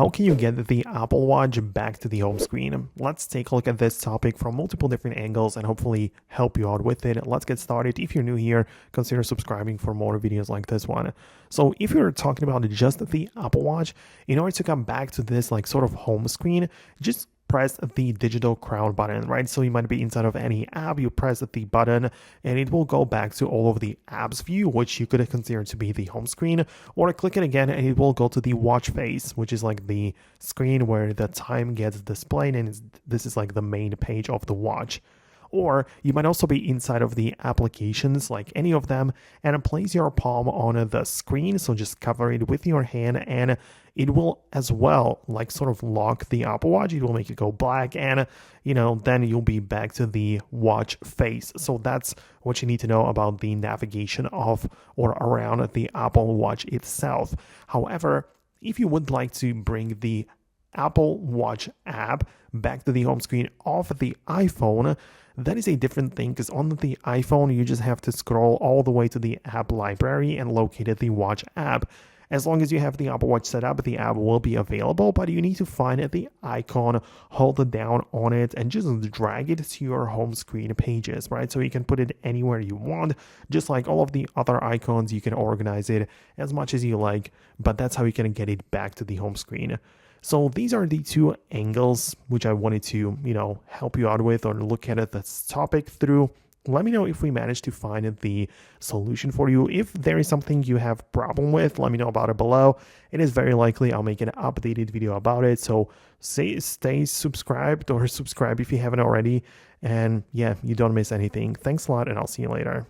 How can you get the Apple Watch back to the home screen? Let's take a look at this topic from multiple different angles and hopefully help you out with it. Let's get started. If you're new here, consider subscribing for more videos like this one. So if you're talking about just the Apple Watch, in order to come back to this like sort of home screen, just press the digital crown button, right? So you might be inside of any app, you press the button and it will go back to all of the apps view, which you could consider to be the home screen, or click it again and it will go to the watch face, which is like the screen where the time gets displayed, and this is like the main page of the watch. Or you might also be inside of the applications, like any of them, and place your palm on the screen. So just cover it with your hand and it will as well like sort of lock the Apple Watch. It will make it go black and, then you'll be back to the watch face. So that's what you need to know about the navigation of or around the Apple Watch itself. However, if you would like to bring the Apple Watch app back to the home screen of the iPhone, that is a different thing, because on the iPhone you just have to scroll all the way to the app library and locate the watch app. As long as you have the Apple Watch set up, the app will be available, but you need to find the icon, hold down on it, and just drag it to your home screen pages, right? So you can put it anywhere you want. Just like all of the other icons, you can organize it as much as you like, but that's how you can get it back to the home screen. So these are the two angles which I wanted to, help you out with or look at this topic through. Let me know if we managed to find the solution for you. If there is something you have problem with, let me know about it below. It is very likely I'll make an updated video about it. So stay subscribed, or subscribe if you haven't already. And yeah, you don't miss anything. Thanks a lot, and I'll see you later.